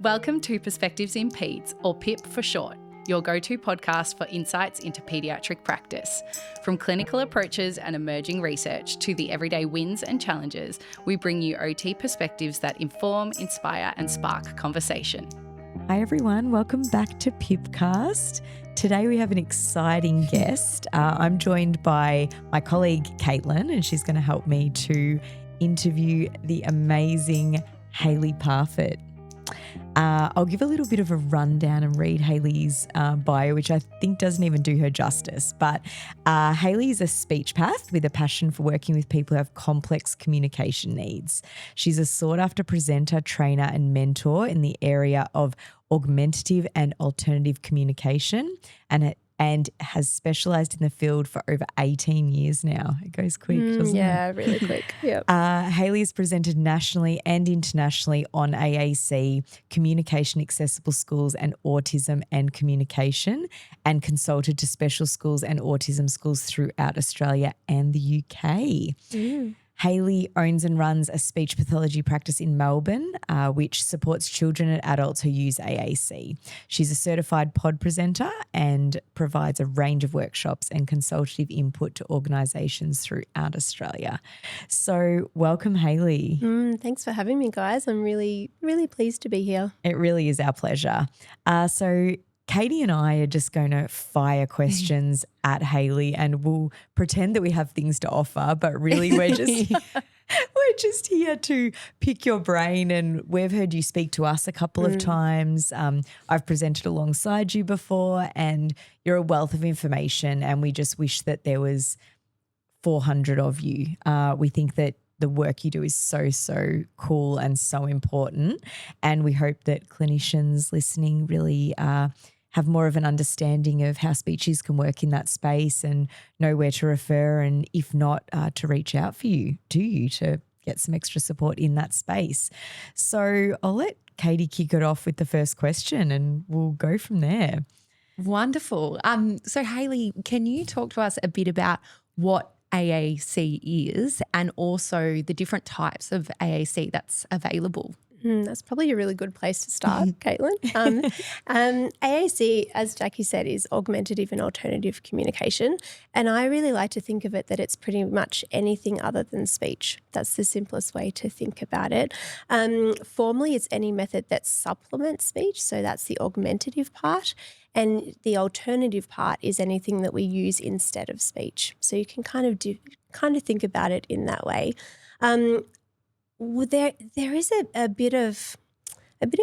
Welcome to Perspectives in Peds, or PIP for short, your go-to podcast for insights into paediatric practice. From clinical approaches and emerging research to the everyday wins and challenges, we bring you OT perspectives that inform, inspire, and spark conversation. Hi everyone, welcome back to Pipcast. Today we have an exciting guest. I'm joined by my colleague Caitlin, and she's going to help me to interview the amazing Haylee Parfett. I'll give a little bit of a rundown and read Haylee's bio, which I think doesn't even do her justice. But Haylee is a speech path with a passion for working with people who have complex communication needs. She's a sought-after presenter, trainer and mentor in the area of augmentative and alternative communication and has specialised in the field for over 18 years now. It goes quick, doesn't it? Yeah, really quick. Yep. Haylee has presented nationally and internationally on AAC, Communication Accessible Schools and Autism and Communication, and consulted to special schools and autism schools throughout Australia and the UK. Haylee owns and runs a speech pathology practice in Melbourne, which supports children and adults who use AAC. She's a certified pod presenter and provides a range of workshops and consultative input to organisations throughout Australia. So welcome, Haylee. Thanks for having me, guys. I'm really, really pleased to be here. It really is our pleasure. So Caity and I are just going to fire questions at Haylee, and we'll pretend that we have things to offer, but really we're just here to pick your brain, and we've heard you speak to us a couple of times. I've presented alongside you before, and you're a wealth of information, and we just wish that there was 400 of you. We think that the work you do is so cool and so important, and we hope that clinicians listening really have more of an understanding of how speeches can work in that space and know where to refer, and if not, to reach out to you to get some extra support in that space. So I'll let Caity kick it off with the first question and we'll go from there. Wonderful. So Haylee, can you talk to us a bit about what AAC is and also the different types of AAC that's available? That's probably a really good place to start, Caitlin. AAC, as Jackie said, is augmentative and alternative communication. And I really like to think of it that it's pretty much anything other than speech. That's the simplest way to think about it. Formally, it's any method that supplements speech. So that's the augmentative part. And the alternative part is anything that we use instead of speech. So you can kind of think about it in that way. There is a bit of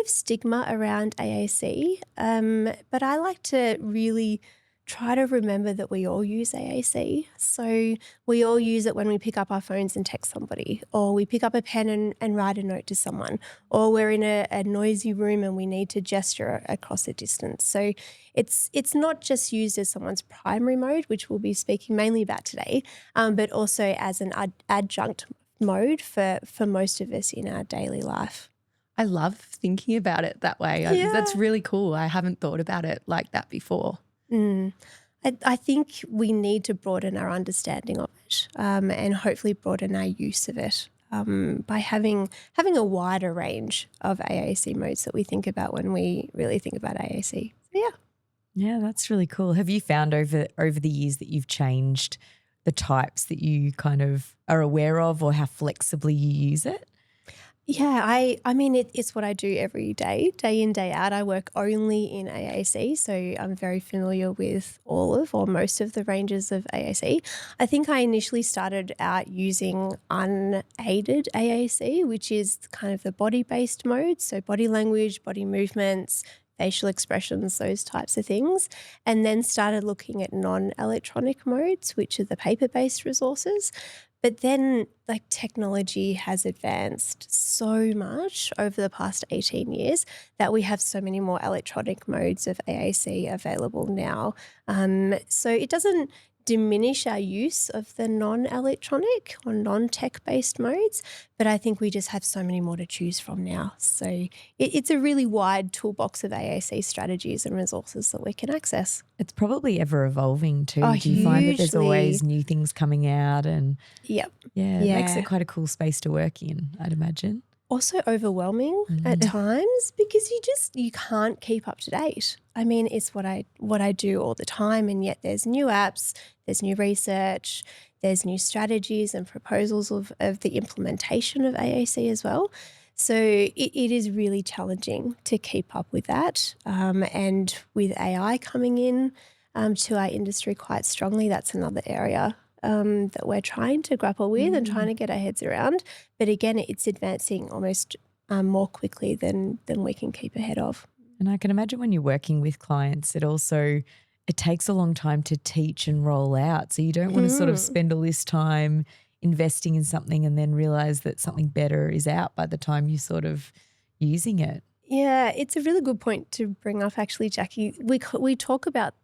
stigma around AAC, but I like to really try to remember that we all use AAC. So we all use it when we pick up our phones and text somebody, or we pick up a pen and write a note to someone, or we're in a noisy room and we need to gesture across a distance. So it's not just used as someone's primary mode, which we'll be speaking mainly about today, but also as an adjunct mode for most of us in our daily life. I love thinking about it that way. Yeah. That's really cool. I haven't thought about it like that before. I think we need to broaden our understanding of it and hopefully broaden our use of it by having a wider range of AAC modes that we think about when we really think about AAC. So, Yeah, that's really cool. Have you found over the years that you've changed the types that you kind of are aware of, or how flexibly you use it? Yeah, I mean, it's what I do every day in, day out. I work only in AAC, so I'm very familiar with all of or most of the ranges of AAC. I think I initially started out using unaided AAC, which is kind of the body-based mode, so body language, body movements, facial expressions, those types of things, and then started looking at non-electronic modes, which are the paper-based resources. But then technology has advanced so much over the past 18 years that we have so many more electronic modes of AAC available now. So it doesn't diminish our use of the non-electronic or non-tech-based modes, but I think we just have so many more to choose from now. So it's a really wide toolbox of AAC strategies and resources that we can access. It's probably ever evolving too. Oh, Do you find that there's hugely. always new things coming out? And Yep. it makes it quite a cool space to work in, I'd imagine. also overwhelming at times because you can't keep up to date. I mean, it's what I do all the time, and yet there's new apps, there's new research, there's new strategies and proposals of the implementation of AAC as well. So it is really challenging to keep up with that. And with AI coming in to our industry quite strongly, that's another area that we're trying to grapple with and trying to get our heads around. But again, it's advancing almost more quickly than we can keep ahead of. And I can imagine when you're working with clients, it takes a long time to teach and roll out. So you don't want to sort of spend all this time investing in something and then realize that something better is out by the time you're sort of using it. Yeah, it's a really good point to bring up actually, Jackie. We talk about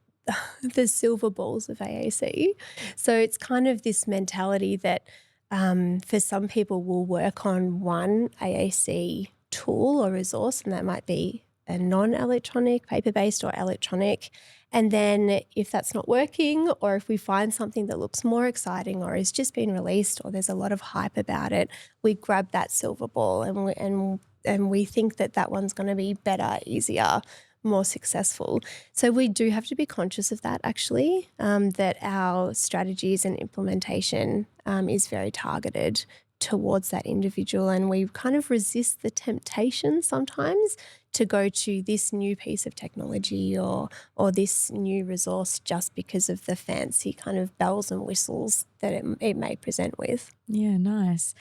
the silver balls of AAC. So it's kind of this mentality that for some people will work on one AAC tool or resource, and that might be a non-electronic, paper-based or electronic. And then if that's not working, or if we find something that looks more exciting or has just been released or there's a lot of hype about it, we grab that silver ball and we think that one's going to be better, easier, more successful. So we do have to be conscious of that actually, that our strategies and implementation is very targeted towards that individual, and we kind of resist the temptation sometimes to go to this new piece of technology or this new resource just because of the fancy kind of bells and whistles that it may present with. Yeah, nice.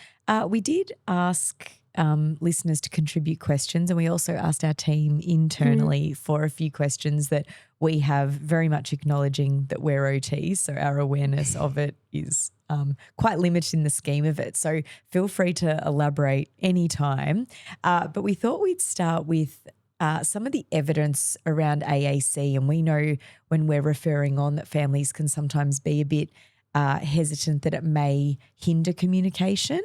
We did ask listeners to contribute questions, and we also asked our team internally for a few questions that we have, very much acknowledging that we're OT, so our awareness of it is quite limited in the scheme of it. So feel free to elaborate anytime. But we thought we'd start with some of the evidence around AAC, and we know when we're referring on that families can sometimes be a bit hesitant that it may hinder communication.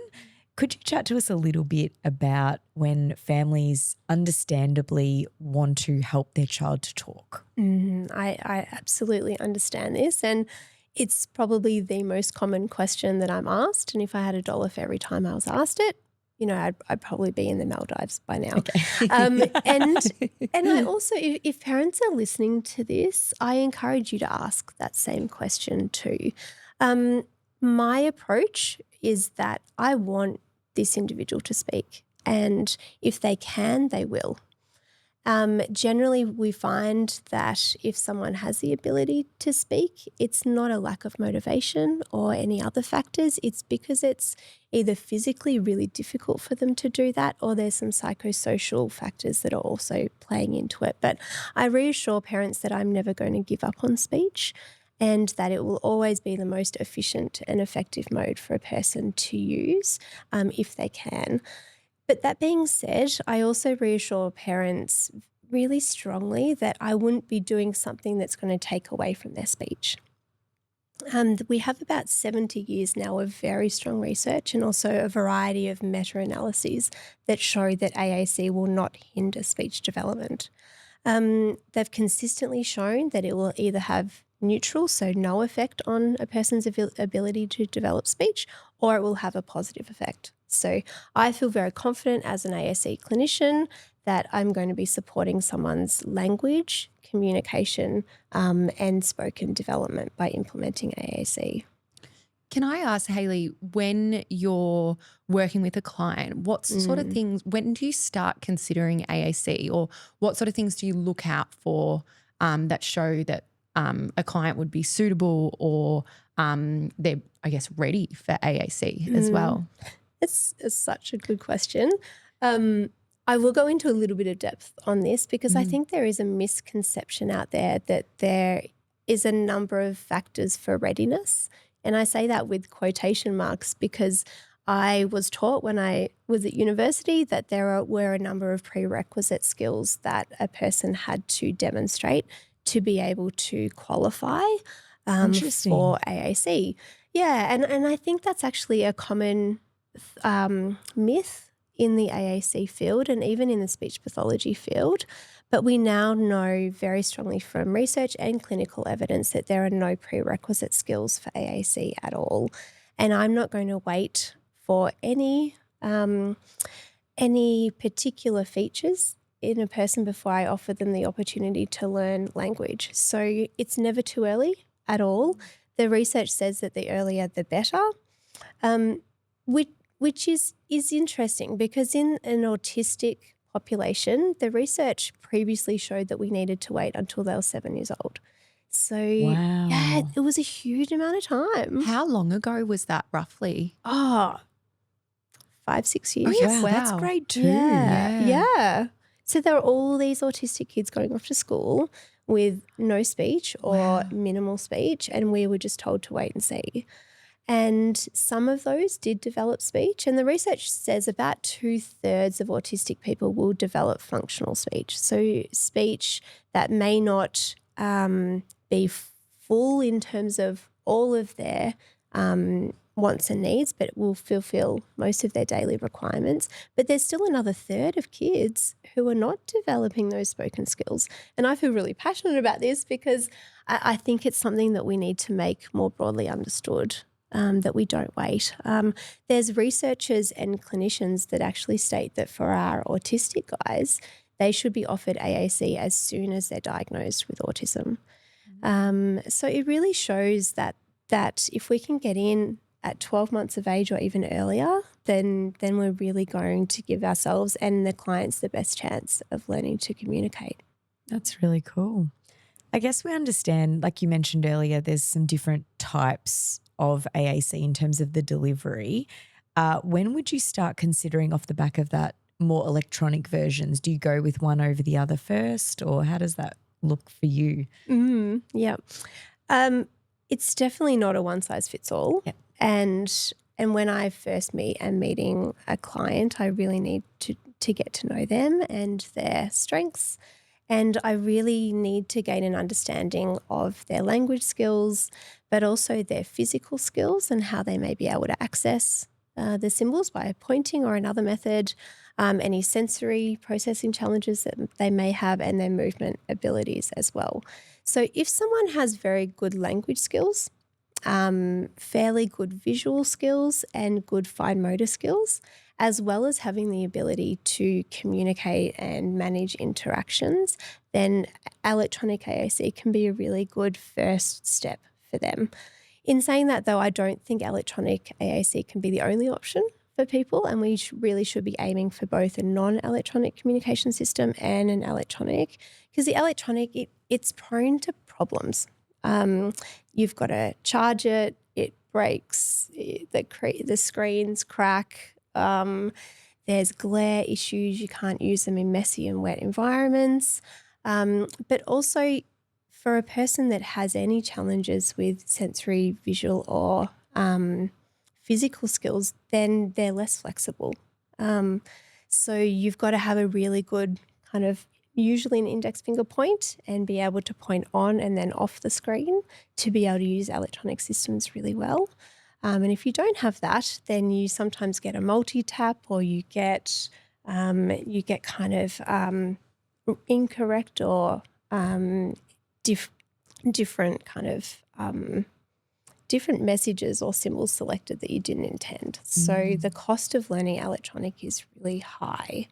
Could you chat to us a little bit about when families understandably want to help their child to talk? I absolutely understand this, and it's probably the most common question that I'm asked. And if I had $1 for every time I was asked it, I'd probably be in the Maldives by now. Okay. And I also, if parents are listening to this, I encourage you to ask that same question too. My approach is that I want this individual to speak, and if they can, they will. Generally, we find that if someone has the ability to speak, it's not a lack of motivation or any other factors. It's because it's either physically really difficult for them to do that, or there's some psychosocial factors that are also playing into it. But I reassure parents that I'm never going to give up on speech, and that it will always be the most efficient and effective mode for a person to use if they can. But that being said, I also reassure parents really strongly that I wouldn't be doing something that's going to take away from their speech. We have about 70 years now of very strong research and also a variety of meta-analyses that show that AAC will not hinder speech development. They've consistently shown that it will either have neutral, so no effect on a person's ability to develop speech, or it will have a positive effect. So I feel very confident as an AAC clinician that I'm going to be supporting someone's language, communication, and spoken development by implementing AAC. Can I ask, Haylee, when you're working with a client, what sort of things, when do you start considering AAC, or what sort of things do you look out for that show that a client would be suitable, or they're, I guess, ready for AAC as well? It's such a good question. I will go into a little bit of depth on this because I think there is a misconception out there that there is a number of factors for readiness. And I say that with quotation marks because I was taught when I was at university that there were a number of prerequisite skills that a person had to demonstrate to be able to qualify for AAC. Yeah, and I think that's actually a common myth in the AAC field and even in the speech pathology field. But we now know very strongly from research and clinical evidence that there are no prerequisite skills for AAC at all. And I'm not going to wait for any any particular features in a person before I offer them the opportunity to learn language. So it's never too early at all. The research says that the earlier the better, which is interesting because in an autistic population, the research previously showed that we needed to wait until they were 7 years old. So yeah, it was a huge amount of time. How long ago was that roughly? 5-6 years. Oh, yeah, Wow. that's great too. Yeah. So there are all these autistic kids going off to school with no speech or minimal speech, and we were just told to wait and see. And some of those did develop speech, and the research says about 2/3 of autistic people will develop functional speech. So speech that may not be full in terms of all of their wants and needs, but it will fulfill most of their daily requirements. But there's still another third of kids who are not developing those spoken skills. And I feel really passionate about this because I think it's something that we need to make more broadly understood, that we don't wait. There's researchers and clinicians that actually state that for our autistic guys, they should be offered AAC as soon as they're diagnosed with autism. So it really shows that if we can get in at 12 months of age or even earlier, then we're really going to give ourselves and the clients the best chance of learning to communicate. That's really cool. I guess we understand, like you mentioned earlier, there's some different types of AAC in terms of the delivery. When would you start considering off the back of that more electronic versions? Do you go with one over the other first, or how does that look for you? Yeah. It's definitely not a one size fits all. Yep. And when I first meeting a client, I really need to get to know them and their strengths. And I really need to gain an understanding of their language skills, but also their physical skills and how they may be able to access the symbols by pointing or another method, any sensory processing challenges that they may have, and their movement abilities as well. So if someone has very good language skills, fairly good visual skills and good fine motor skills, as well as having the ability to communicate and manage interactions, then electronic AAC can be a really good first step for them. In saying that, though, I don't think electronic AAC can be the only option for people, and we really should be aiming for both a non-electronic communication system and an electronic, because the electronic, it's prone to problems. You've got to charge it, it breaks, the screens crack, there's glare issues, you can't use them in messy and wet environments. But also for a person that has any challenges with sensory, visual or physical skills, then they're less flexible. So you've got to have a really good kind of usually an index finger point and be able to point on and then off the screen to be able to use electronic systems really well. And if you don't have that, then you sometimes get a multi-tap, or you get kind of incorrect or different kind of different messages or symbols selected that you didn't intend. So the cost of learning electronic is really high.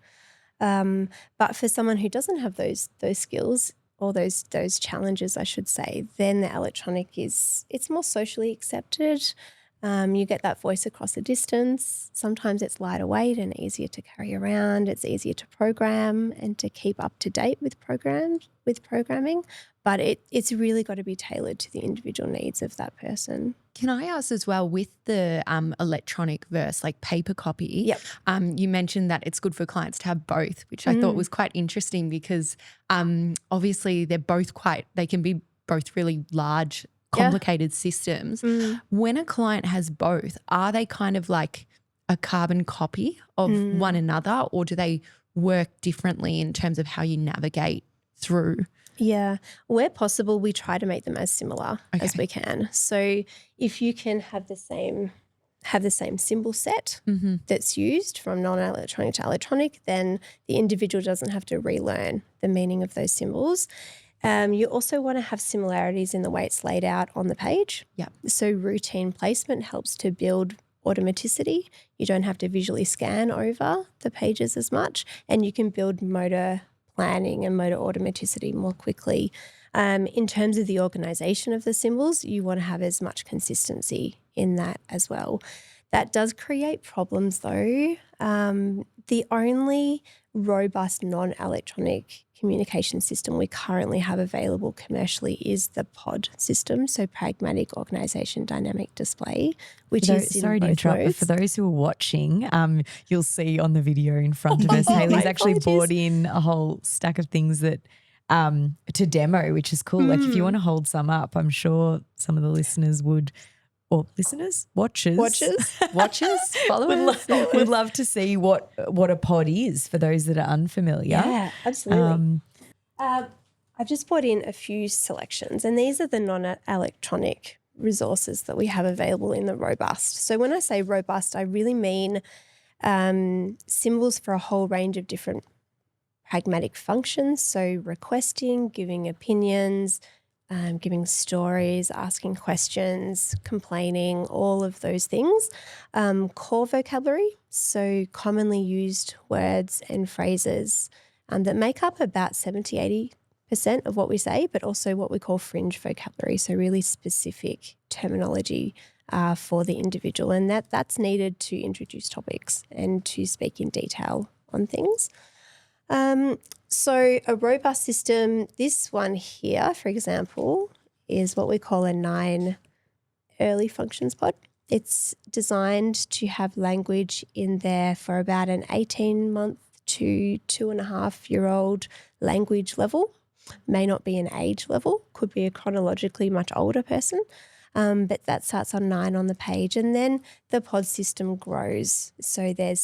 But for someone who doesn't have those skills or those challenges, I should say, then the electronic it's more socially accepted. You get that voice across a distance. Sometimes it's lighter weight and easier to carry around. It's easier to program and to keep up to date with programming. But it's really got to be tailored to the individual needs of that person. Can I ask as well, with the electronic verse, like paper copy, Yep. You mentioned that it's good for clients to have both, which I thought was quite interesting because obviously they can be both really large, complicated systems. When a client has both, are they kind of like a carbon copy of one another, or do they work differently in terms of how you navigate through? Yeah, where possible, we try to make them as similar as we can. So if you can have the same symbol set that's used from non-electronic to electronic, then the individual doesn't have to relearn the meaning of those symbols. You also want to have similarities in the way it's laid out on the page. Yep. So routine placement helps to build automaticity. You don't have to visually scan over the pages as much, and you can build motor planning and motor automaticity more quickly. In terms of the organisation of the symbols, you want to have as much consistency in that as well. That does create problems though. The only robust non-electronic communication system we currently have available commercially is the POD system, so Pragmatic Organisation Dynamic Display, which is sorry to both interrupt, but modes. for those who are watching, you'll see on the video in front of us, My Hayley's actually apologies. brought in a whole stack of things that to demo, which is cool. Like if you want to hold some up, I'm sure some of the listeners would, or listeners, watchers, followers would love to see what a pod is for those that are unfamiliar. Yeah, absolutely. I've just brought in a few selections, and these are the non-electronic resources that we have available in the robust. So when I say robust, I really mean symbols for a whole range of different pragmatic functions. So requesting, giving opinions, giving stories, asking questions, complaining, all of those things. Core vocabulary, so commonly used words and phrases that make up about 70-80% of what we say, but also what we call fringe vocabulary, so really specific terminology for the individual. And that's needed to introduce topics and to speak in detail on things. So a robust system, this one here, for example, is what we call a 9 early functions pod. It's designed to have language in there for about an 18-month to 2.5-year-old language level. May not be an age level, could be a chronologically much older person. But that starts on 9 on the page, and then the pod system grows. So there's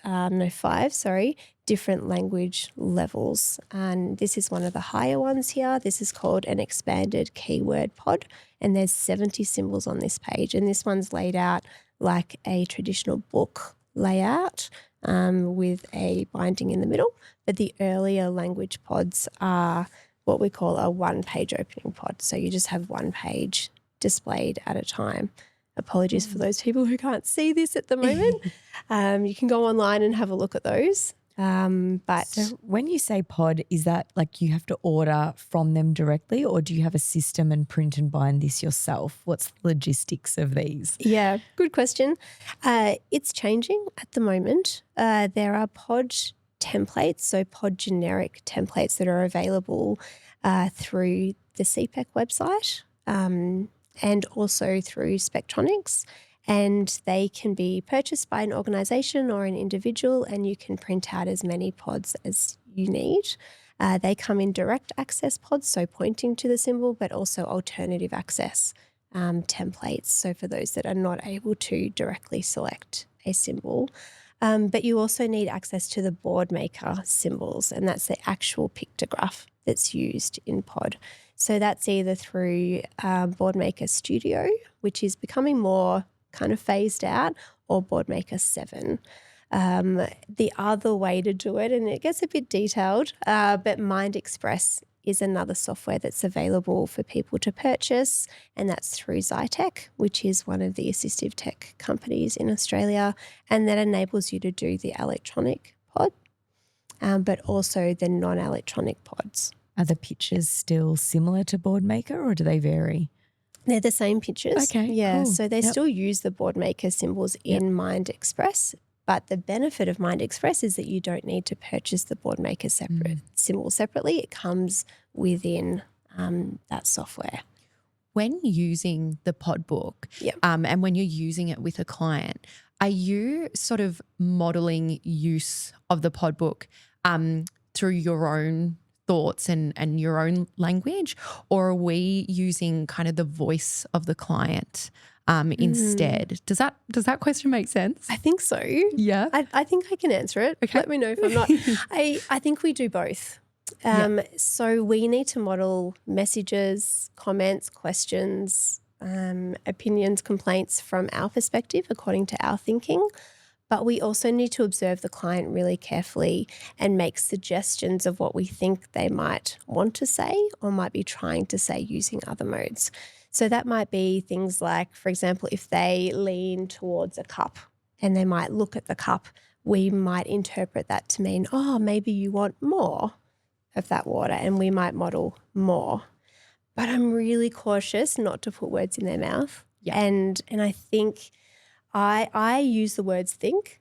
5 different language levels, and this is one of the higher ones here. This is called an expanded keyword pod, and there's 70 symbols on this page, and this one's laid out like a traditional book layout with a binding in the middle. But the earlier language pods are what we call a 1-page opening pod, so you just have 1 page displayed at a time. Apologies for those people who can't see this at the moment. You can go online and have a look at those. But so when you say pod, is that like you have to order from them directly, or do you have a system and print and bind this yourself? What's the logistics of these? yeah, good question. It's changing at the moment. There are pod templates, so pod generic templates that are available through the CPEC website. And also through Spectronics, and they can be purchased by an organisation or an individual, and you can print out as many pods as you need. They come in direct access pods, so pointing to the symbol, but also alternative access templates, so for those that are not able to directly select a symbol. But you also need access to the board maker symbols, and that's the actual pictograph that's used in pod. So that's either through Boardmaker Studio, which is becoming more kind of phased out, or Boardmaker 7. The other way to do it, and it gets a bit detailed, but MindExpress is another software that's available for people to purchase, and that's through Zytec, which is one of the assistive tech companies in Australia, and that enables you to do the electronic pod, but also the non-electronic pods. Are the pictures still similar to Boardmaker, or do they vary? They're the same pictures. Okay, yeah. cool. So they still use the Boardmaker symbols in MindExpress, but the benefit of MindExpress is that you don't need to purchase the Boardmaker symbol separately. It comes within that software. When using the pod book and when you're using it with a client, are you sort of modelling use of the pod book through your own thoughts and your own language, or are we using kind of the voice of the client instead? Does that question make sense? I think so. Yeah. I think I can answer it. Okay. Let me know if I'm not. I think we do both. So we need to model messages, comments, questions, opinions, complaints from our perspective according to our thinking. But we also need to observe the client really carefully and make suggestions of what we think they might want to say or might be trying to say using other modes. So that might be things like, for example, if they lean towards a cup and they might look at the cup, we might interpret that to mean, oh, maybe you want more of that water, and we might model more. But I'm really cautious not to put words in their mouth. Yeah. And I think I use the words think.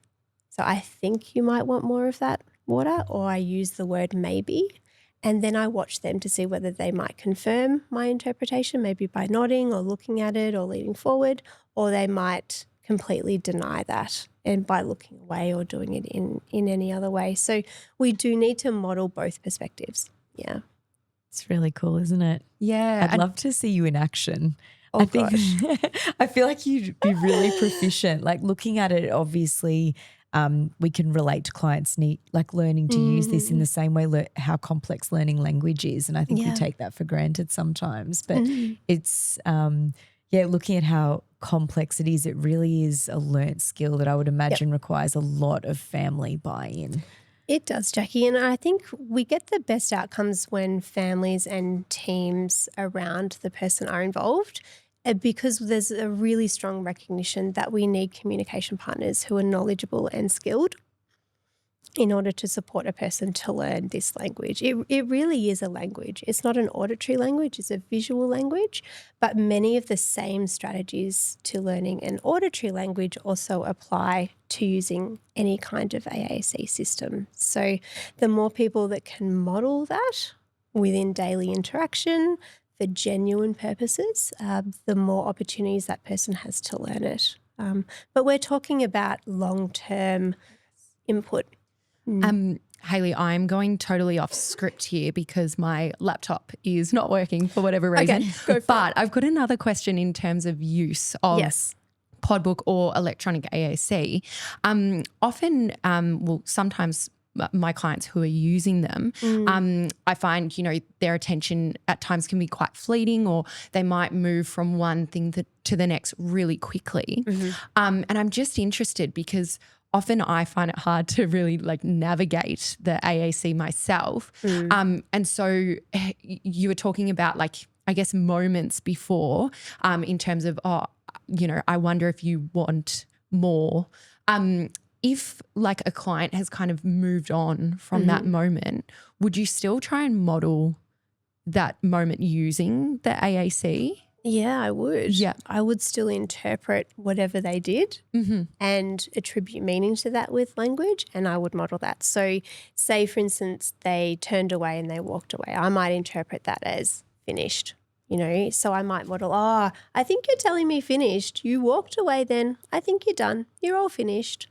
So I think you might want more of that water, or I use the word maybe. And then I watch them to see whether they might confirm my interpretation, maybe by nodding or looking at it or leaning forward, or they might completely deny that and by looking away or doing it in any other way. So we do need to model both perspectives. Yeah. It's really cool, isn't it? Yeah. I'd love to see you in action. Oh, I think gosh. I feel like you'd be really proficient. Like looking at it, obviously, we can relate to clients like learning to use this in the same way how complex learning language is. And I think we take that for granted sometimes. But it's looking at how complex it is, it really is a learnt skill that I would imagine requires a lot of family buy-in. It does, Jackie. And I think we get the best outcomes when families and teams around the person are involved, because there's a really strong recognition that we need communication partners who are knowledgeable and skilled in order to support a person to learn this language. It really is a language. It's not an auditory language, it's a visual language, but many of the same strategies to learning an auditory language also apply to using any kind of AAC system. So the more people that can model that within daily interaction for genuine purposes, the more opportunities that person has to learn it. But we're talking about long-term input. Haylee, I'm going totally off script here because my laptop is not working for whatever reason. Okay, go for but I've got another question in terms of use of Podbook or electronic AAC. Sometimes my clients who are using them, I find, their attention at times can be quite fleeting, or they might move from one thing to the next really quickly. And I'm just interested because often I find it hard to really navigate the AAC myself. And so you were talking about I guess moments before in terms of, I wonder if you want more. If a client has kind of moved on from that moment, would you still try and model that moment using the AAC? Yeah, I would. Yeah. I would still interpret whatever they did and attribute meaning to that with language, and I would model that. So say, for instance, they turned away and they walked away. I might interpret that as finished, So I might model, I think you're telling me finished. You walked away then. I think you're done. You're all finished.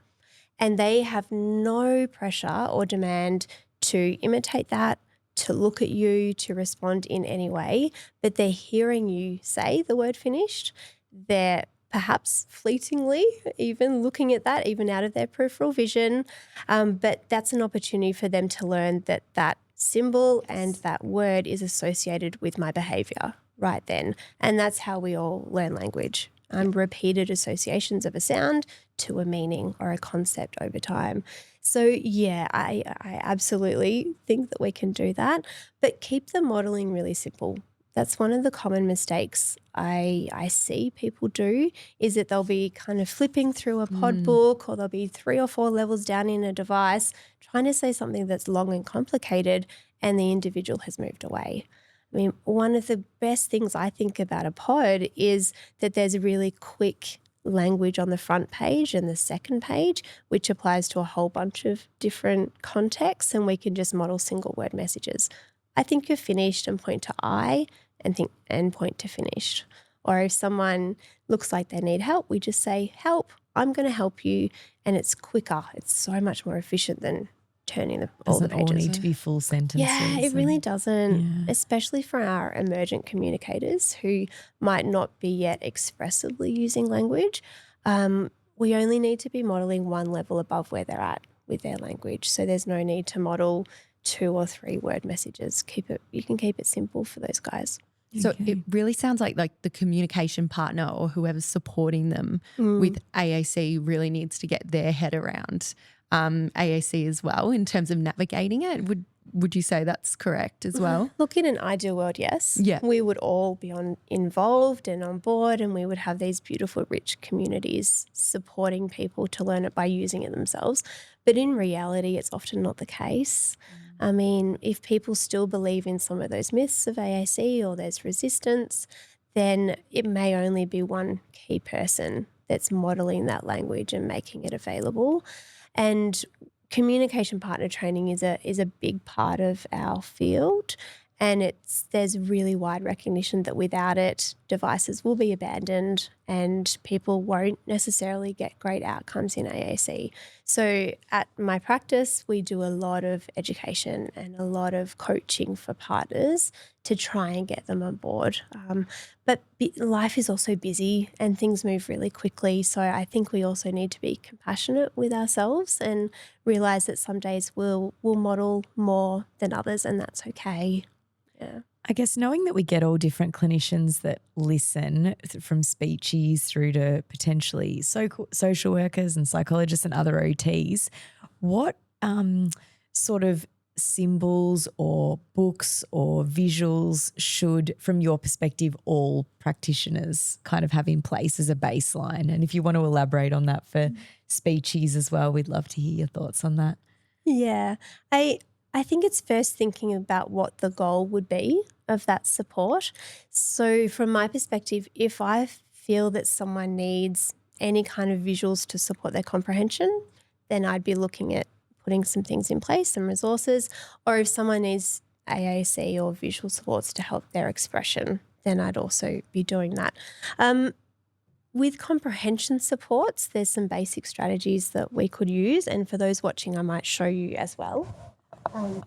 And they have no pressure or demand to imitate that, to look at you, to respond in any way, but they're hearing you say the word finished. They're perhaps fleetingly even looking at that, even out of their peripheral vision. But that's an opportunity for them to learn that that symbol and that word is associated with my behaviour right then. And that's how we all learn language. Repeated associations of a sound to a meaning or a concept over time. So yeah, I absolutely think that we can do that, but keep the modelling really simple. That's one of the common mistakes I see people do, is that they'll be kind of flipping through a pod book, or they'll be 3 or 4 levels down in a device trying to say something that's long and complicated, and the individual has moved away. I mean, one of the best things I think about a pod is that there's a really quick language on the front page and the second page, which applies to a whole bunch of different contexts, and we can just model single word messages. I think you're finished, and point to I and point to finished. Or if someone looks like they need help, we just say, help, I'm going to help you. And it's quicker. It's so much more efficient than turning all the pages. Doesn't all need to be full sentences. Yeah, it really doesn't, especially for our emergent communicators who might not be yet expressively using language. We only need to be modelling one level above where they're at with their language. So there's no need to model 2 or 3 word messages. You can keep it simple for those guys. So it really sounds like the communication partner or whoever's supporting them with AAC really needs to get their head around AAC as well in terms of navigating it. Would you say that's correct as well? Look, in an ideal world, yes. Yeah. We would all be involved and on board, and we would have these beautiful, rich communities supporting people to learn it by using it themselves. But in reality, it's often not the case. I mean, if people still believe in some of those myths of AAC or there's resistance, then it may only be one key person that's modelling that language and making it available. And communication partner training is a big part of our field, and there's really wide recognition that without it, devices will be abandoned and people won't necessarily get great outcomes in AAC. So at my practice, we do a lot of education and a lot of coaching for partners to try and get them on board. But life is also busy and things move really quickly. So I think we also need to be compassionate with ourselves and realise that some days we'll model more than others, and that's okay. Yeah. I guess knowing that we get all different clinicians that listen, from speechies through to potentially social workers and psychologists and other OTs, what sort of symbols or books or visuals should, from your perspective, all practitioners kind of have in place as a baseline? And if you want to elaborate on that for speechies as well, we'd love to hear your thoughts on that. Yeah. I think it's first thinking about what the goal would be of that support. So from my perspective, if I feel that someone needs any kind of visuals to support their comprehension, then I'd be looking at putting some things in place, some resources. Or if someone needs AAC or visual supports to help their expression, then I'd also be doing that. With comprehension supports, there's some basic strategies that we could use, and for those watching, I might show you as well.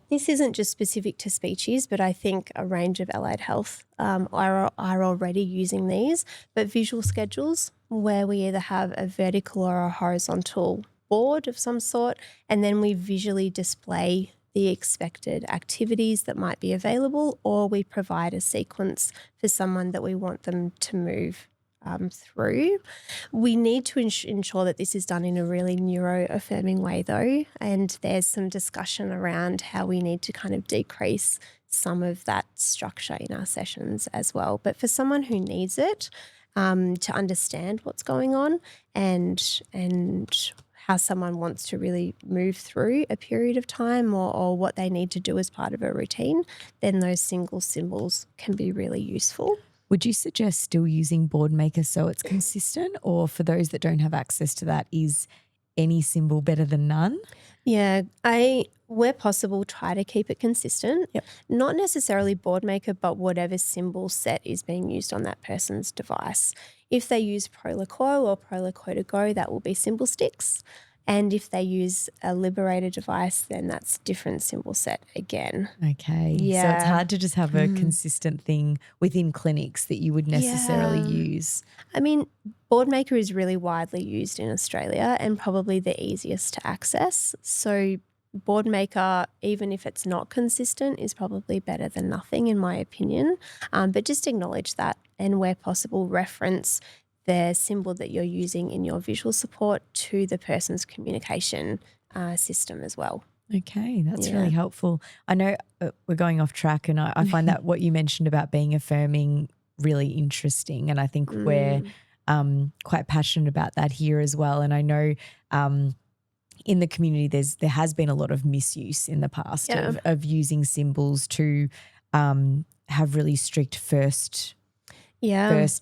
This isn't just specific to speeches, but I think a range of allied health are already using these, but visual schedules where we either have a vertical or a horizontal board of some sort, and then we visually display the expected activities that might be available, or we provide a sequence for someone that we want them to move through. We need to ensure that this is done in a really neuro-affirming way though, and there's some discussion around how we need to kind of decrease some of that structure in our sessions as well. But for someone who needs it to understand what's going on and how someone wants to really move through a period of time or what they need to do as part of a routine, then those single symbols can be really useful. Would you suggest still using Boardmaker so it's consistent, or for those that don't have access to that, is any symbol better than none? Yeah, where possible, try to keep it consistent. Yep. Not necessarily Boardmaker, but whatever symbol set is being used on that person's device. If they use Proloquo or Proloquo to go, that will be symbol sticks. And if they use a Liberator device, then that's different symbol set again. Okay. Yeah. So it's hard to just have a consistent thing within clinics that you would necessarily use. I mean, Boardmaker is really widely used in Australia and probably the easiest to access. So Boardmaker, even if it's not consistent, is probably better than nothing in my opinion. But just acknowledge that, and where possible, reference the symbol that you're using in your visual support to the person's communication system as well. Okay, that's really helpful. I know we're going off track, and I find that what you mentioned about being affirming really interesting, and I think we're quite passionate about that here as well. And I know in the community there has been a lot of misuse in the past of using symbols to have really strict first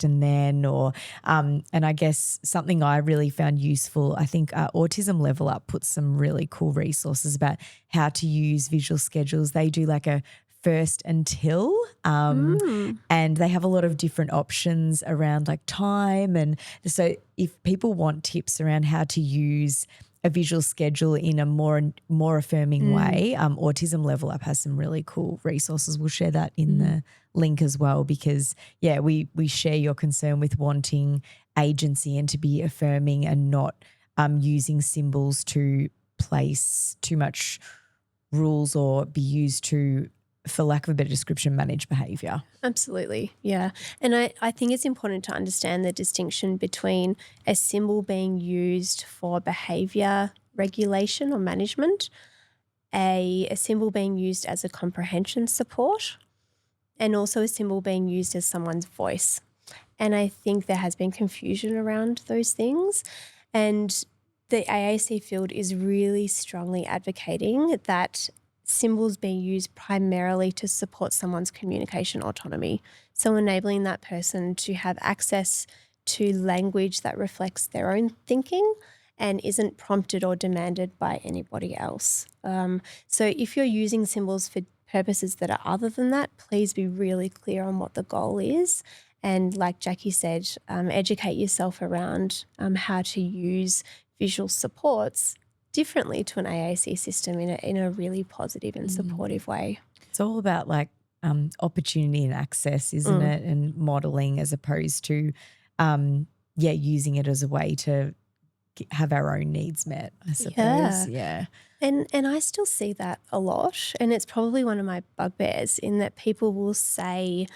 and then, or and I guess something I really found useful, I think Autism Level Up puts some really cool resources about how to use visual schedules. They do like a first until and they have a lot of different options around like time. And so if people want tips around how to use a visual schedule in a more affirming way, Autism Level Up has some really cool resources. We'll share that in the link as well, because we share your concern with wanting agency and to be affirming and not using symbols to place too much rules or be used to, for lack of a better description, manage behaviour. Absolutely, yeah. And I think it's important to understand the distinction between a symbol being used for behaviour regulation or management a symbol being used as a comprehension support and also a symbol being used as someone's voice. And I think there has been confusion around those things. And the AAC field is really strongly advocating that symbols be used primarily to support someone's communication autonomy. So enabling that person to have access to language that reflects their own thinking and isn't prompted or demanded by anybody else. So if you're using symbols for purposes that are other than that, please be really clear on what the goal is. And like Jackie said, educate yourself around how to use visual supports differently to an AAC system in a really positive and supportive way. It's all about like opportunity and access, isn't it? And modeling as opposed to, using it as a way to have our own needs met, I suppose. Yeah. And I still see that a lot. And it's probably one of my bugbears in that people will say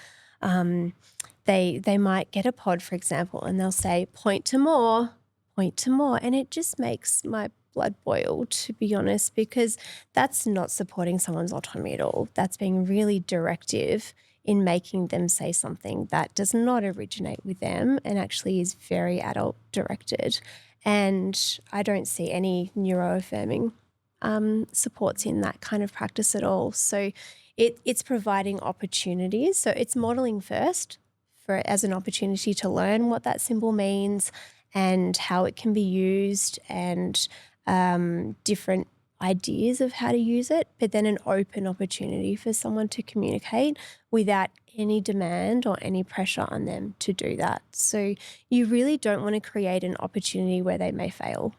they might get a pod, for example, and they'll say, point to more. And it just makes my blood boil, to be honest, because that's not supporting someone's autonomy at all. That's being really directive in making them say something that does not originate with them and actually is very adult directed. And I don't see any neuroaffirming supports in that kind of practice at all. So it's providing opportunities. So it's modeling first as an opportunity to learn what that symbol means and how it can be used and different ideas of how to use it, but then an open opportunity for someone to communicate without any demand or any pressure on them to do that. So you really don't want to create an opportunity where they may fail.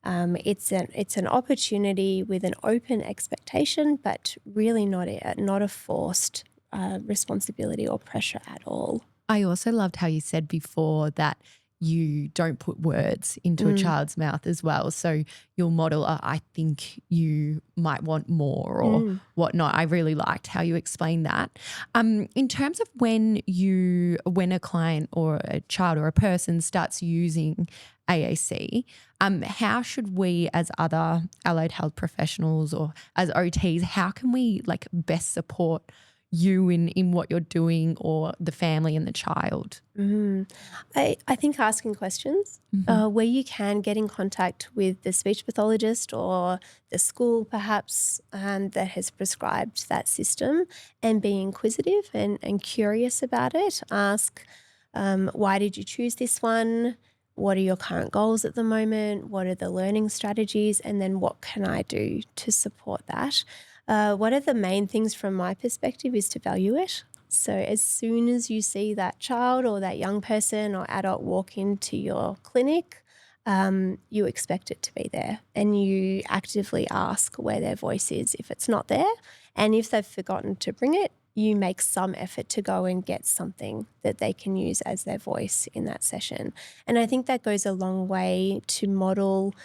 It's an opportunity with an open expectation, but really not a forced responsibility or pressure at all. I also loved how you said before that you don't put words into a child's mouth as well. So you'll model, I think you might want more or whatnot. I really liked how you explained that. In terms of when a client or a child or a person starts using AAC, how should we as other allied health professionals or as OTs, how can we like best support you in what you're doing or the family and the child? I think asking questions where you can get in contact with the speech pathologist or the school perhaps that has prescribed that system and be inquisitive and curious about it. Ask, why did you choose this one? What are your current goals at the moment? What are the learning strategies? And then what can I do to support that? One of the main things from my perspective is to value it. So as soon as you see that child or that young person or adult walk into your clinic, you expect it to be there and you actively ask where their voice is if it's not there. And if they've forgotten to bring it, you make some effort to go and get something that they can use as their voice in that session. And I think that goes a long way to model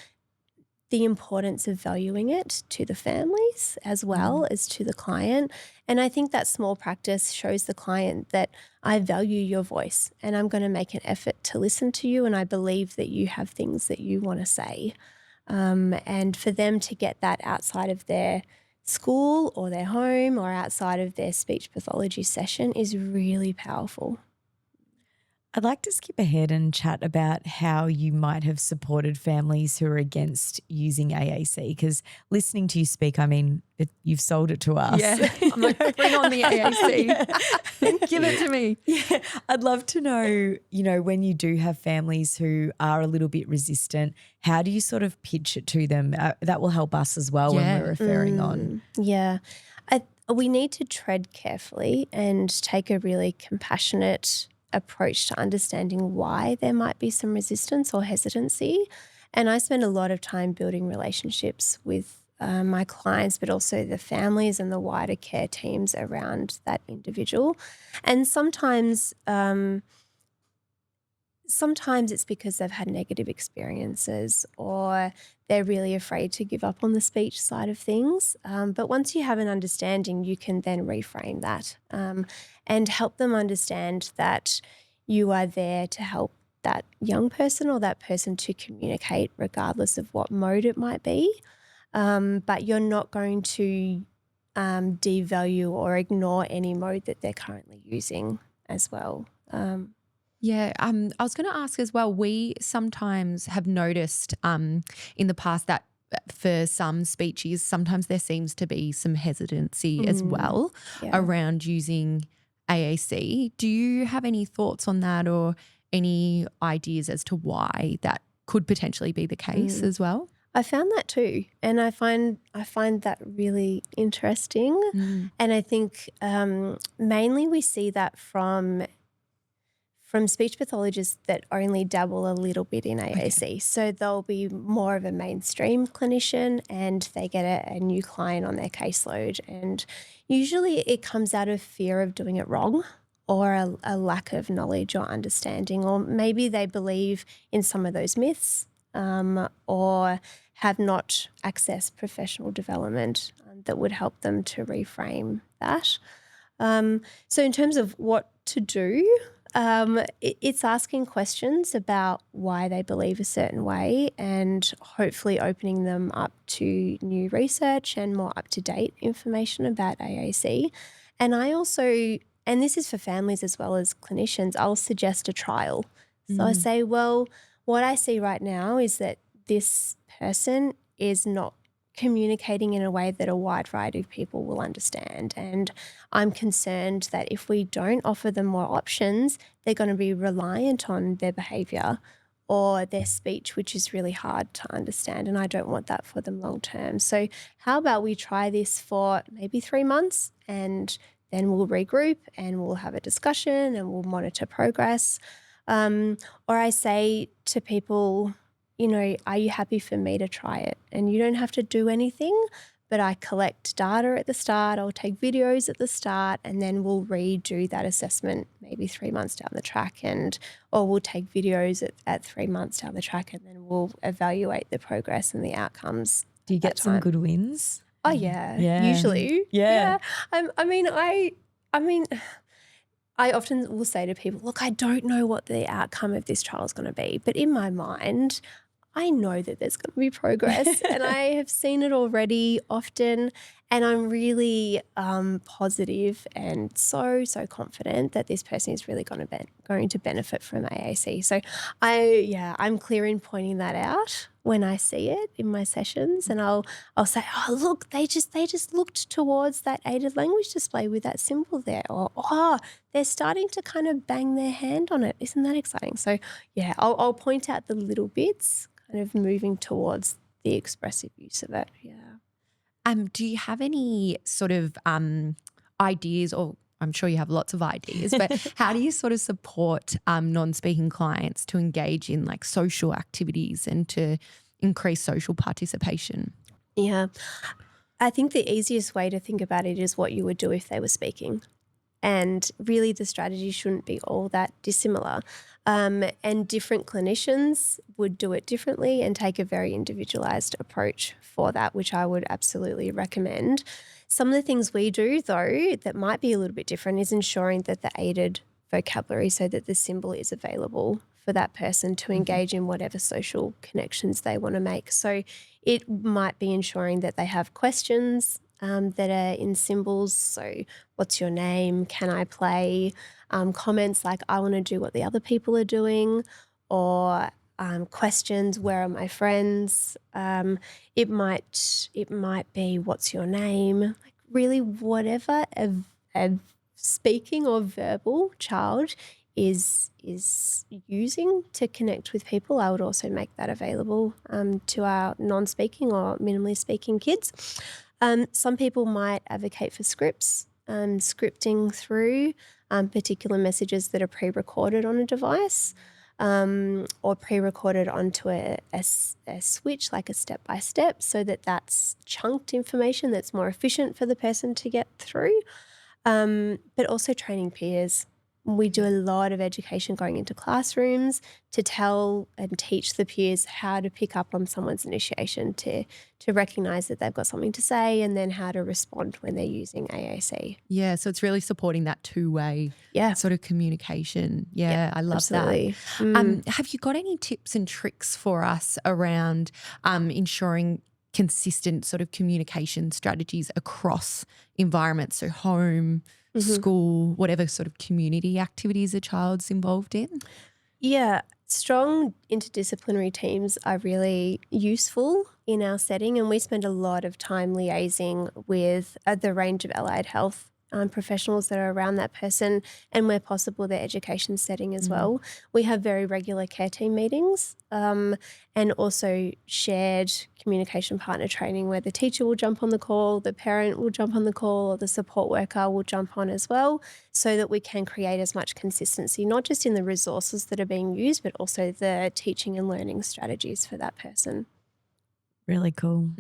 the importance of valuing it to the families as well as to the client. And I think that small practice shows the client that I value your voice and I'm going to make an effort to listen to you and I believe that you have things that you want to say. And for them to get that outside of their school or their home or outside of their speech pathology session is really powerful. I'd like to skip ahead and chat about how you might have supported families who are against using AAC, because listening to you speak, I mean, you've sold it to us. Yeah, I'm like, bring on the AAC. Give it to me. Yeah, I'd love to know, when you do have families who are a little bit resistant, how do you sort of pitch it to them? That will help us as well when we're referring on. Yeah. We need to tread carefully and take a really compassionate approach to understanding why there might be some resistance or hesitancy. And I spend a lot of time building relationships with my clients, but also the families and the wider care teams around that individual. And sometimes it's because they've had negative experiences or they're really afraid to give up on the speech side of things. But once you have an understanding, you can then reframe that and help them understand that you are there to help that young person or that person to communicate regardless of what mode it might be. but you're not going to devalue or ignore any mode that they're currently using as well. Yeah, I was going to ask as well, we sometimes have noticed in the past that for some speeches, sometimes there seems to be some hesitancy as well around using AAC. Do you have any thoughts on that or any ideas as to why that could potentially be the case as well? I found that too, and I find that really interesting. And I think mainly we see that from speech pathologists that only dabble a little bit in AAC. Okay. So they'll be more of a mainstream clinician and they get a new client on their caseload. And usually it comes out of fear of doing it wrong or a lack of knowledge or understanding, or maybe they believe in some of those myths or have not accessed professional development that would help them to reframe that. So in terms of what to do, it's asking questions about why they believe a certain way and hopefully opening them up to new research and more up-to-date information about AAC. And I also, and this is for families as well as clinicians, I'll suggest a trial. So I say, well, what I see right now is that this person is not communicating in a way that a wide variety of people will understand. And I'm concerned that if we don't offer them more options, they're going to be reliant on their behaviour or their speech, which is really hard to understand. And I don't want that for them long term. So how about we try this for maybe 3 months and then we'll regroup and we'll have a discussion and we'll monitor progress. Or I say to people, are you happy for me to try it? And you don't have to do anything, but I collect data at the start. I'll take videos at the start and then we'll redo that assessment maybe 3 months down the track or we'll take videos at 3 months down the track and then we'll evaluate the progress and the outcomes. Do you get some good wins? Oh, yeah. Usually. Yeah. I often will say to people, look, I don't know what the outcome of this trial is going to be, but in my mind, I know that there's going to be progress and I have seen it already often and I'm really positive and so confident that this person is really going to benefit from AAC. So I'm clear in pointing that out when I see it in my sessions and I'll say, oh, look, they just looked towards that aided language display with that symbol there, or, oh, they're starting to kind of bang their hand on it. Isn't that exciting? So yeah, I'll point out the little bits, kind of moving towards the expressive use of it. Yeah. Do you have any sort of ideas, or I'm sure you have lots of ideas, but how do you sort of support non-speaking clients to engage in like social activities and to increase social participation? Yeah. I think the easiest way to think about it is what you would do if they were speaking. And really the strategy shouldn't be all that dissimilar. And different clinicians would do it differently and take a very individualised approach for that, which I would absolutely recommend. Some of the things we do, though, that might be a little bit different is ensuring that the aided vocabulary, so that the symbol is available for that person to engage in whatever social connections they want to make. So it might be ensuring that they have questions that are in symbols. So what's your name? Can I play? Comments like I want to do what the other people are doing, or questions, where are my friends? It might be what's your name? Like really whatever a speaking or verbal child is using to connect with people. I would also make that available to our non-speaking or minimally speaking kids. Some people might advocate for scripts, scripting through particular messages that are pre-recorded on a device or pre-recorded onto a switch, like a step-by-step, so that that's chunked information that's more efficient for the person to get through, but also training peers. We do a lot of education going into classrooms to tell and teach the peers how to pick up on someone's initiation, to recognise that they've got something to say, and then how to respond when they're using AAC. Yeah, so it's really supporting that two-way sort of communication. Yeah, I love absolutely. that. Have you got any tips and tricks for us around ensuring consistent sort of communication strategies across environments, so home, school, whatever sort of community activities a child's involved in? Yeah, strong interdisciplinary teams are really useful in our setting, and we spend a lot of time liaising with the range of allied health professionals that are around that person, and where possible their education setting as well. We have very regular care team meetings and also shared communication partner training where the teacher will jump on the call, the parent will jump on the call, or the support worker will jump on as well, so that we can create as much consistency, not just in the resources that are being used, but also the teaching and learning strategies for that person. Really cool.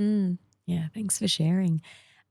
Yeah, thanks for sharing.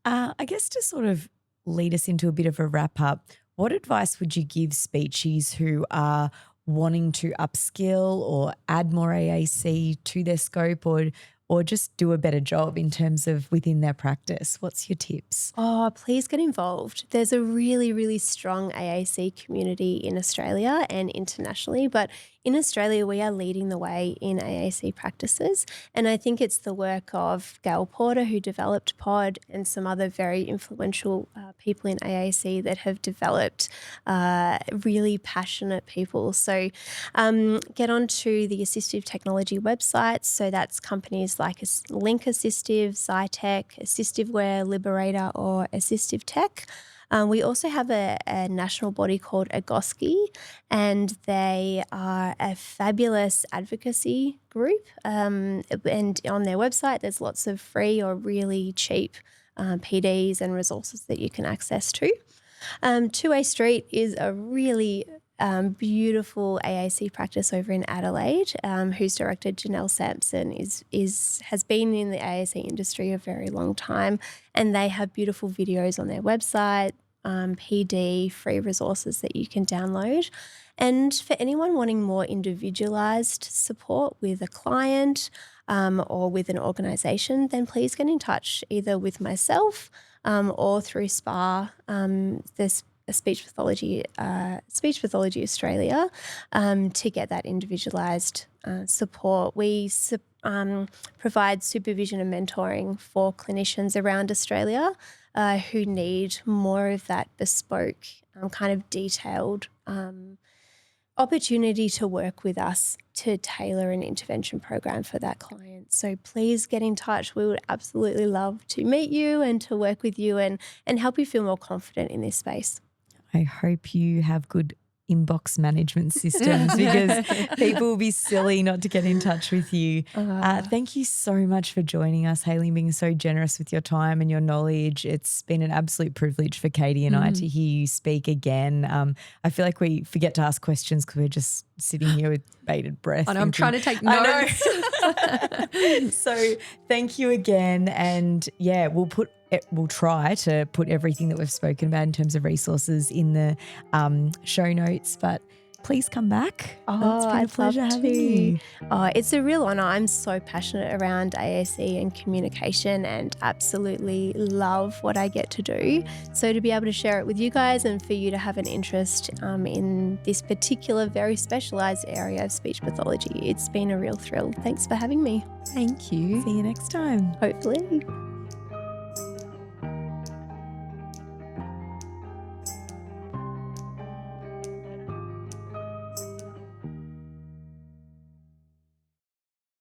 I guess to sort of lead us into a bit of a wrap up, what advice would you give speechies who are wanting to upskill or add more AAC to their scope, or just do a better job in terms of within their practice? What's your tips? Oh, please get involved. There's a really, really strong AAC community in Australia and internationally, but in Australia, we are leading the way in AAC practices. And I think it's the work of Gail Porter, who developed POD, and some other very influential people in AAC that have developed really passionate people. So get onto the assistive technology websites. So that's companies like Link Assistive, Zytec, Assistiveware, Liberator, or Assistive Tech. We also have a national body called AGOSCI, and they are a fabulous advocacy group. And on their website, there's lots of free or really cheap PDs and resources that you can access to. 2A Street is a really beautiful AAC practice over in Adelaide, whose director Janelle Sampson has been in the AAC industry a very long time, and they have beautiful videos on their website, PD, free resources that you can download. And for anyone wanting more individualised support with a client or with an organisation, then please get in touch either with myself or through SPA, Speech Pathology Australia, to get that individualised support. We provide supervision and mentoring for clinicians around Australia who need more of that bespoke, kind of detailed opportunity to work with us to tailor an intervention program for that client. So please get in touch. We would absolutely love to meet you and to work with you and help you feel more confident in this space. I hope you have good inbox management systems because people will be silly not to get in touch with you. Thank you so much for joining us, Haylee, being so generous with your time and your knowledge. It's been an absolute privilege for Caity and I to hear you speak again. I feel like we forget to ask questions because we're just sitting here with bated breath. And I'm trying to take notes. So thank you again. And yeah, we'll try to put everything that we've spoken about in terms of resources in the show notes, but please come back. Oh, it's been a pleasure having you. Oh, it's a real honour. I'm so passionate around AAC and communication and absolutely love what I get to do. So to be able to share it with you guys and for you to have an interest in this particular very specialised area of speech pathology, it's been a real thrill. Thanks for having me. Thank you. See you next time. Hopefully.